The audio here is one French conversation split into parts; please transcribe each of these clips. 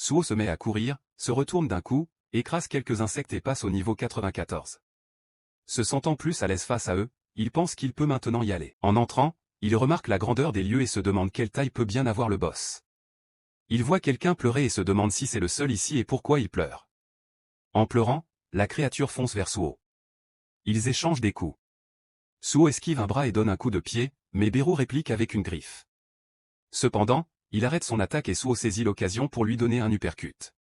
Suo se met à courir, se retourne d'un coup, écrase quelques insectes et passe au niveau 94. Se sentant plus à l'aise face à eux, il pense qu'il peut maintenant y aller. En entrant, il remarque la grandeur des lieux et se demande quelle taille peut bien avoir le boss. Il voit quelqu'un pleurer et se demande si c'est le seul ici et pourquoi il pleure. En pleurant, la créature fonce vers Suo. Ils échangent des coups. Suo esquive un bras et donne un coup de pied, mais Beru réplique avec une griffe. Cependant, il arrête son attaque et Suo saisit l'occasion pour lui donner un uppercut.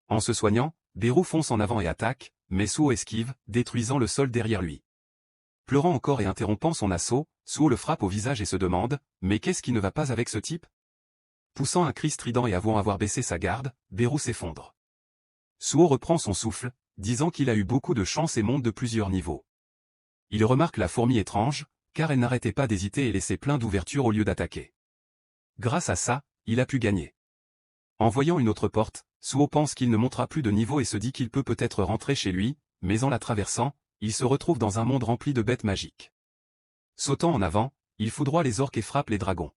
En se soignant, Beru fonce en avant et attaque, mais Suo esquive, détruisant le sol derrière lui. Pleurant encore et interrompant son assaut, Suo le frappe au visage et se demande « Mais qu'est-ce qui ne va pas avec ce type ?» Poussant un cri strident et avouant avoir baissé sa garde, Beru s'effondre. Suo reprend son souffle, disant qu'il a eu beaucoup de chance et monte de plusieurs niveaux. Il remarque la fourmi étrange, car elle n'arrêtait pas d'hésiter et laissait plein d'ouvertures au lieu d'attaquer. Grâce à ça, il a pu gagner. En voyant une autre porte, Suo pense qu'il ne montera plus de niveau et se dit qu'il peut-être rentrer chez lui, mais en la traversant, il se retrouve dans un monde rempli de bêtes magiques. Sautant en avant, il foudroie les orques et frappe les dragons.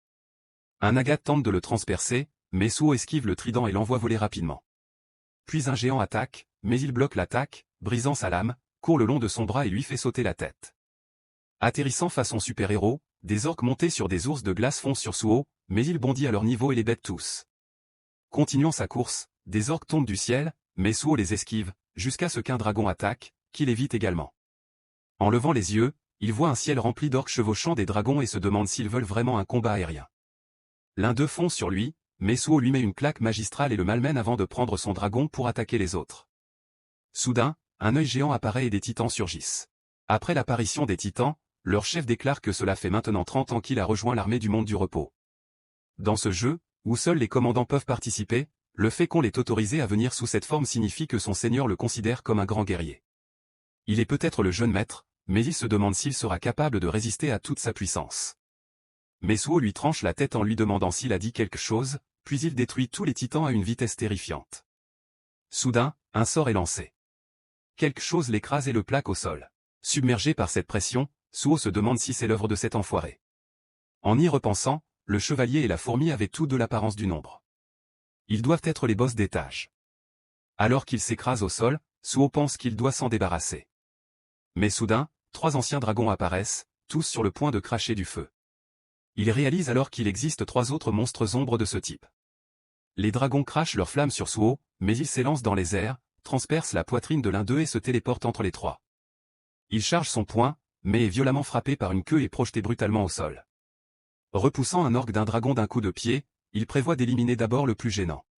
Un agate tente de le transpercer, mais Suo esquive le trident et l'envoie voler rapidement. Puis un géant attaque, mais il bloque l'attaque, brisant sa lame, court le long de son bras et lui fait sauter la tête. Atterrissant façon super-héros, des orques montés sur des ours de glace foncent sur Suo, mais il bondit à leur niveau et les bête tous. Continuant sa course, des orques tombent du ciel, mais Suo les esquive, jusqu'à ce qu'un dragon attaque, qui l'évite également. En levant les yeux, il voit un ciel rempli d'orques chevauchant des dragons et se demande s'ils veulent vraiment un combat aérien. L'un d'eux fonce sur lui, mais Suo lui met une claque magistrale et le malmène avant de prendre son dragon pour attaquer les autres. Soudain, un œil géant apparaît et des titans surgissent. Après l'apparition des titans, leur chef déclare que cela fait maintenant 30 ans qu'il a rejoint l'armée du monde du repos. Dans ce jeu, où seuls les commandants peuvent participer, le fait qu'on l'ait autorisé à venir sous cette forme signifie que son seigneur le considère comme un grand guerrier. Il est peut-être le jeune maître, mais il se demande s'il sera capable de résister à toute sa puissance. Mais Suo lui tranche la tête en lui demandant s'il a dit quelque chose, puis il détruit tous les titans à une vitesse terrifiante. Soudain, un sort est lancé. Quelque chose l'écrase et le plaque au sol. Submergé par cette pression, Suo se demande si c'est l'œuvre de cet enfoiré. En y repensant, le chevalier et la fourmi avaient tous de l'apparence du nombre. Ils doivent être les boss d'étage. Alors qu'il s'écrase au sol, Suo pense qu'il doit s'en débarrasser. Mais soudain, 3 anciens dragons apparaissent, tous sur le point de cracher du feu. Il réalise alors qu'il existe 3 autres monstres ombres de ce type. Les dragons crachent leurs flammes sur Suo, mais ils s'élancent dans les airs, transpercent la poitrine de l'un d'eux et se téléportent entre les 3. Il charge son poing, mais est violemment frappé par une queue et projeté brutalement au sol. Repoussant un orque d'un dragon d'un coup de pied, il prévoit d'éliminer d'abord le plus gênant.